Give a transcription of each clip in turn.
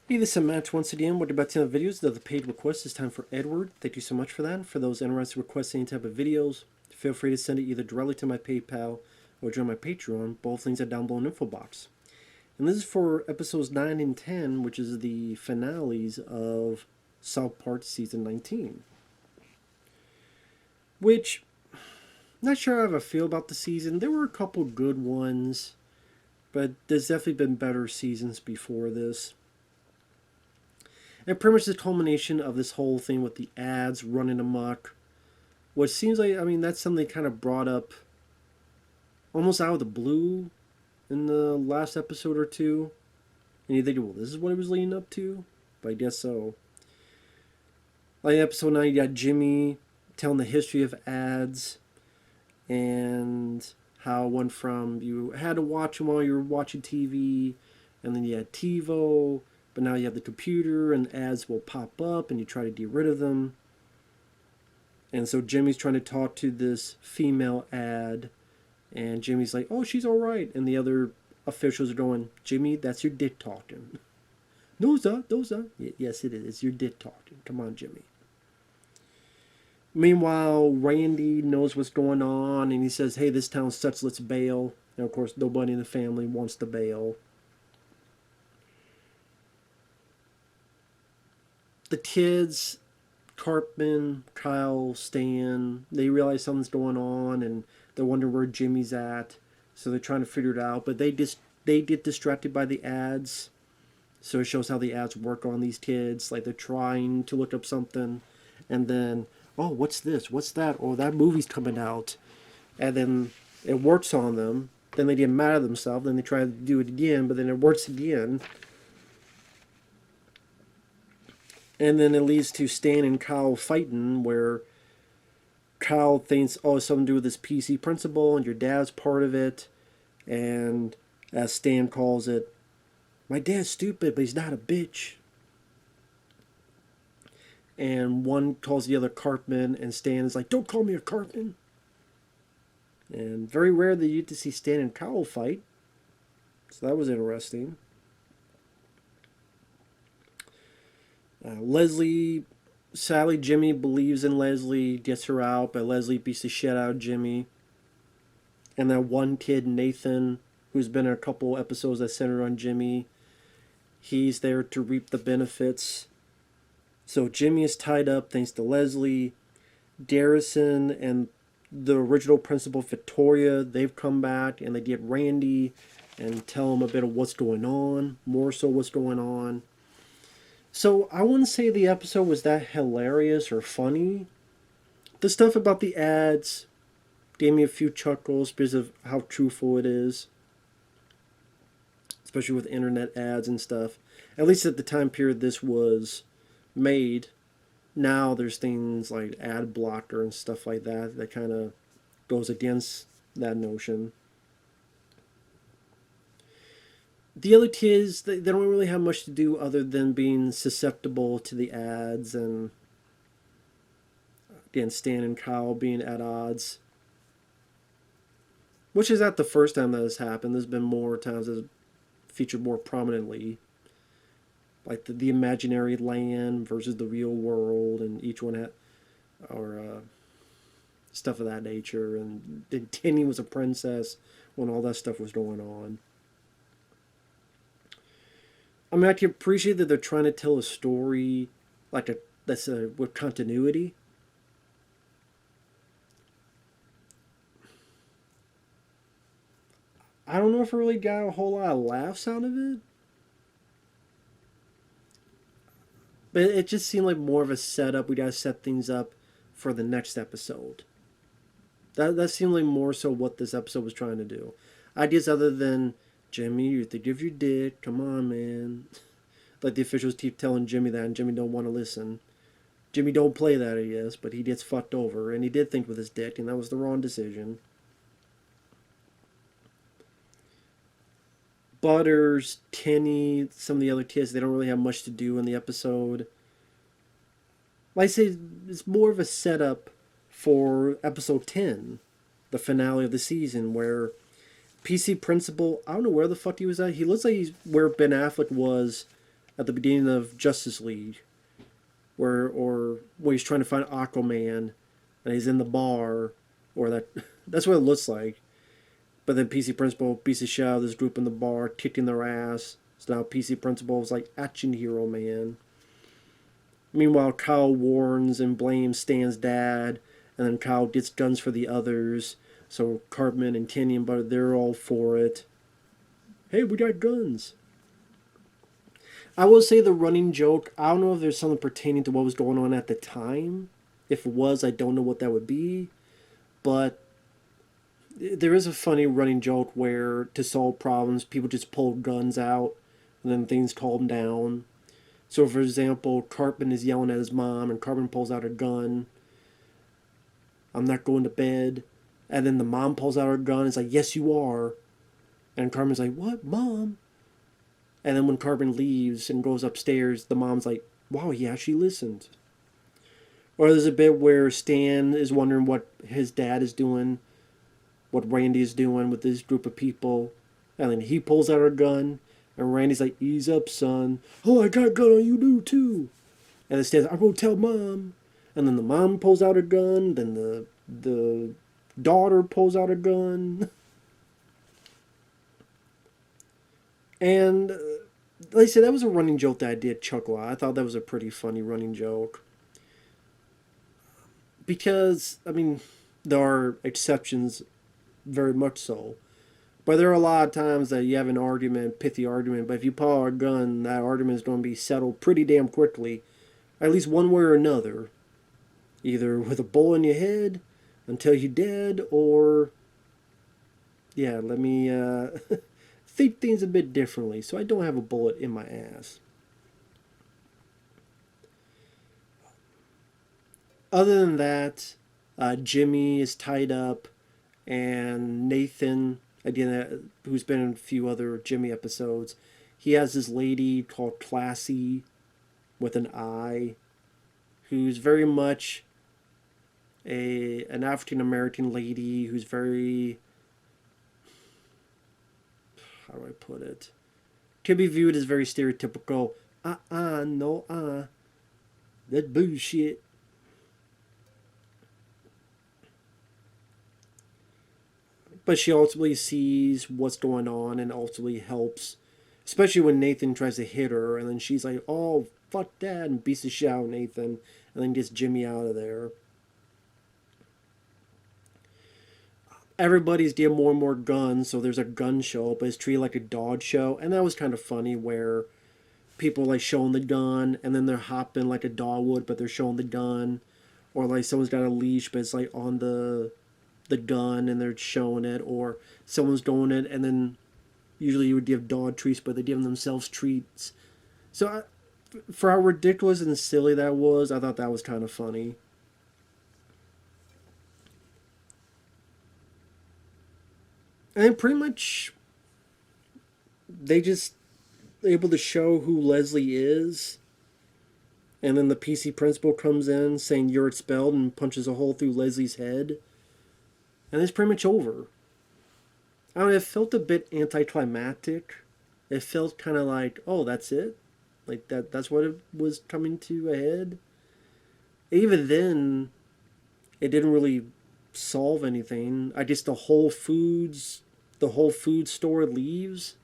Hey, this is Matt once again. What about 10 videos? The paid request is time for Edward. Thank you so much for that. For those interested in requesting any type of videos, feel free to send it either directly to my PayPal or join my Patreon. Both links are down below in the info box. And this is for episodes 9 and 10, which is the finales of South Park Season 19. Which, not sure how I feel about the season. There were a couple good ones, but there's definitely been better seasons before this. And pretty much the culmination of this whole thing with the ads running amok. What seems like, that's something they kind of brought up almost out of the blue in the last episode or two. And you think, well, this is what it was leading up to? But I guess so. Like episode 9, you got Jimmy telling the history of ads and how it went from you had to watch them while you were watching TV, and then you had TiVo. But now you have the computer and ads will pop up and you try to get rid of them. And so Jimmy's trying to talk to this female ad. And Jimmy's like, oh, she's all right. And the other officials are going, Jimmy, that's your dick talking. No, sir. Yes, it is. It's your dick talking. Come on, Jimmy. Meanwhile, Randy knows what's going on. And he says, hey, this town's such, let's bail. And of course, nobody in the family wants to bail. The kids, Cartman, Kyle, Stan, they realize something's going on and they're wondering where Jimmy's at. So they're trying to figure it out. But they get distracted by the ads. So it shows how the ads work on these kids. Like they're trying to look up something. And then, oh, what's this? What's that? Oh, that movie's coming out. And then it works on them. Then they get mad at themselves. Then they try to do it again. But then it works again. And then it leads to Stan and Kyle fighting, where Kyle thinks, oh, it's something to do with this PC principle, and your dad's part of it. And as Stan calls it, my dad's stupid, but he's not a bitch. And one calls the other Cartman, and Stan is like, don't call me a Cartman. And very rare that you get to see Stan and Kyle fight. So that was interesting. Leslie, sadly, Jimmy believes in Leslie, gets her out, but Leslie beats the shit out of Jimmy. And that one kid, Nathan, who's been in a couple episodes that center on Jimmy, he's there to reap the benefits. So Jimmy is tied up thanks to Leslie. Garrison and the original principal, Victoria, they've come back and they get Randy and tell him a bit of what's going on, more so what's going on. So I wouldn't say the episode was that hilarious or funny. The stuff about the ads gave me a few chuckles because of how truthful it is. Especially with internet ads and stuff. At least at the time period this was made. Now there's things like ad blocker and stuff like that that kind of goes against that notion. The other kids, they don't really have much to do other than being susceptible to the ads and, again, Stan and Kyle being at odds. Which is not the first time that has happened. There's been more times that it's featured more prominently. Like the imaginary land versus the real world, and each one had, or stuff of that nature. And Tinny was a princess when all that stuff was going on. I can appreciate that they're trying to tell a story that's with continuity. I don't know if I really got a whole lot of laughs out of it. But it just seemed like more of a setup. We gotta set things up for the next episode. That seemed like more so what this episode was trying to do. Ideas other than, Jimmy, you think of your dick. Come on, man. Like the officials keep telling Jimmy that, and Jimmy don't want to listen. Jimmy don't play that, I guess, but he gets fucked over, and he did think with his dick, and that was the wrong decision. Butters, Kenny, some of the other kids, they don't really have much to do in the episode. Like I say, it's more of a setup for episode 10, the finale of the season, where PC Principal, I don't know where the fuck he was at. He looks like he's where Ben Affleck was at the beginning of Justice League, where he's trying to find Aquaman, and he's in the bar, or that's what it looks like. But then PC Principal beats the shit out of this group in the bar, kicking their ass. So now PC Principal is like action hero man. Meanwhile, Kyle warns and blames Stan's dad, and then Kyle gets guns for the others. So Cartman and Kenny and Butter, they're all for it. Hey, we got guns. I will say the running joke, I don't know if there's something pertaining to what was going on at the time. If it was, I don't know what that would be. But there is a funny running joke where to solve problems, people just pull guns out and then things calm down. So, for example, Cartman is yelling at his mom and Cartman pulls out a gun. I'm not going to bed. And then the mom pulls out her gun and is like, yes, you are. And Cartman's like, what, Mom? And then when Cartman leaves and goes upstairs, the mom's like, wow, he actually listened. Or there's a bit where Stan is wondering what his dad is doing, what Randy is doing with this group of people. And then he pulls out a gun, and Randy's like, ease up, son. Oh, I got a gun on you, do too. And then Stan's like, I'm going to tell Mom. And then the mom pulls out a gun, then the daughter pulls out a gun. And like I said, that was a running joke that I did chuckle at. I thought that was a pretty funny running joke. Because, I mean, there are exceptions, very much so. But there are a lot of times that you have an argument, pithy argument, but if you pull out a gun, that argument is going to be settled pretty damn quickly. At least one way or another. Either with a bullet in your head until you're dead, or... Yeah, let me think things a bit differently, so I don't have a bullet in my ass. Other than that, Jimmy is tied up, and Nathan, again, who's been in a few other Jimmy episodes, he has this lady called Classy, with an I, who's very much an African American lady who's very, how do I put it? Can be viewed as very stereotypical. No, that bullshit. But she ultimately sees what's going on and ultimately helps. Especially when Nathan tries to hit her, and then she's like, oh, fuck that, and beats the shit out of Nathan, and then gets Jimmy out of there. Everybody's getting more and more guns, so there's a gun show, but it's treated like a dog show, and that was kind of funny where people like showing the gun, and then they're hopping like a dog would, but they're showing the gun, or like someone's got a leash, but it's like on the gun, and they're showing it, or someone's doing it, and then usually you would give dog treats, but they're giving themselves treats. So for how ridiculous and silly that was, I thought that was kind of funny. And pretty much they just able to show who Leslie is. And then the PC principal comes in saying you're expelled and punches a hole through Leslie's head. And it's pretty much over. I don't know, it felt a bit anticlimactic. It felt kind of like, oh, that's it? Like that's what it was coming to a head? Even then, it didn't really solve anything. I guess the Whole Food store leaves,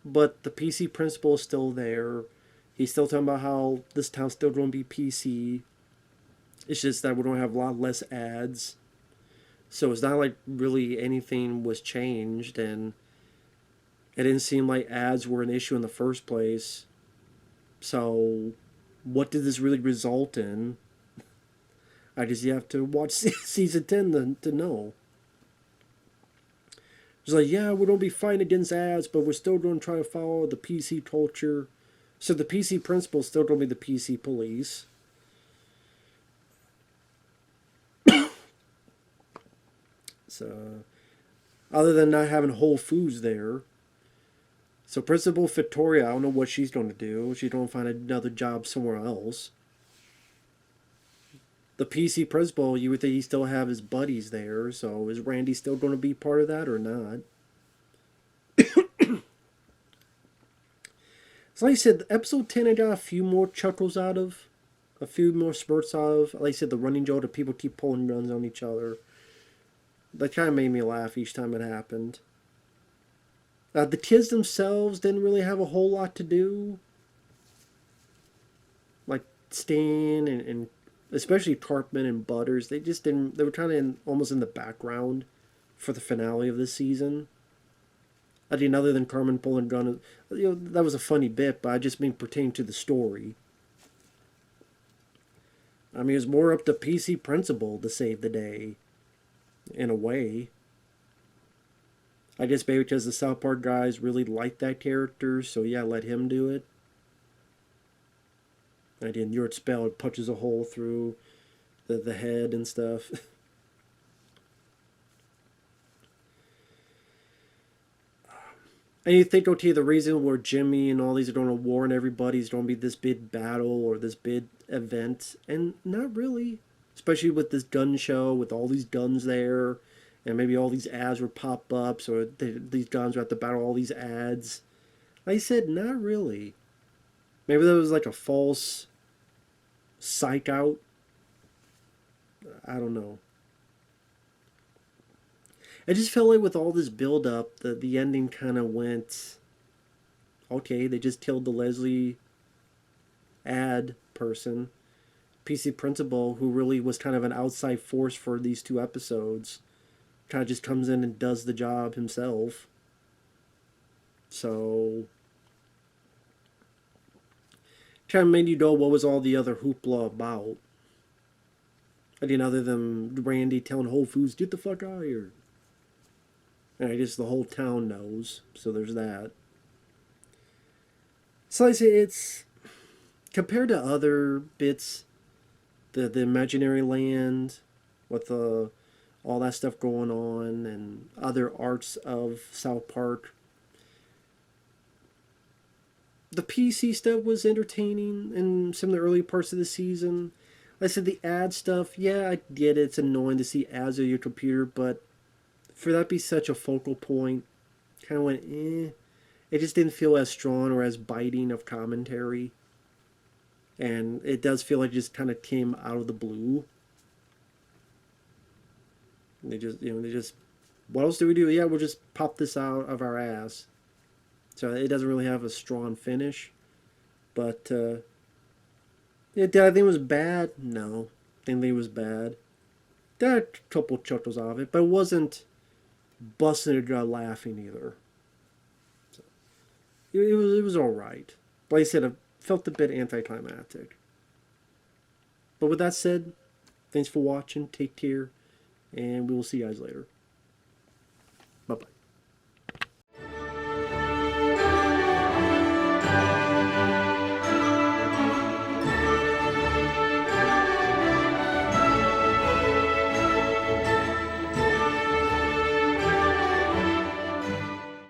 but the PC principal is still there. He's still talking about how this town's still going to be PC. It's just that we're going to have a lot less ads. So it's not like really anything was changed, and it didn't seem like ads were an issue in the first place. So what did this really result in? I guess you have to watch season 10 to know. It's like, yeah, we're going to be fighting against ads, but we're still going to try to follow the PC culture. So the PC principal is still going to be the PC police. So, other than not having Whole Foods there. So Principal Victoria, I don't know what she's going to do. She's going to find another job somewhere else. The PC principal, you would think he still have his buddies there. So is Randy still going to be part of that or not? It's So like I said, episode 10 I got a few more chuckles out of. A few more spurts out of. Like I said, the running joke, the people keep pulling guns on each other. That kind of made me laugh each time it happened. The kids themselves didn't really have a whole lot to do. Like Stan and especially Cartman and Butters, they just didn't. They were kind of almost in the background for the finale of this season. I mean, other than Carmen pulling a gun, that was a funny bit, but I just mean pertaining to the story. I mean, it was more up to PC Principal to save the day, in a way. I guess maybe because the South Park guys really liked that character, so yeah, let him do it. And then your spell punches a hole through the head and stuff. And you think, okay, the reason where Jimmy and all these are going to warn everybody is going to be this big battle or this big event, and not really. Especially with this gun show, with all these guns there, and maybe all these ads would pop up, so these guns are at the battle, all these ads. Like I said, not really. Maybe that was like a false psych out. I don't know. I just felt like with all this build up, the ending kind of went, okay, they just killed the Leslie ad person. PC Principal, who really was kind of an outside force for these 2 episodes, kind of just comes in and does the job himself. So, kind of made you know what was all the other hoopla about. I mean, other than Randy telling Whole Foods, get the fuck out of here. And I guess the whole town knows, so there's that. So I say it's, compared to other bits, the imaginary land with all that stuff going on and other arts of South Park, the PC stuff was entertaining in some of the early parts of the season. Like I said, the ad stuff, yeah, I get it. It's annoying to see ads on your computer, but for that to be such a focal point, kind of went, eh. It just didn't feel as strong or as biting of commentary. And it does feel like it just kind of came out of the blue. They just, what else do we do? Yeah, we'll just pop this out of our ass. So it doesn't really have a strong finish. But, yeah, did I think it was bad? No. Didn't think it was bad. There are a couple chuckles out of it, but it wasn't busting it out laughing either. So, it was alright. Like I said, I felt a bit anticlimactic. But with that said, thanks for watching. Take care. And we will see you guys later. Bye-bye.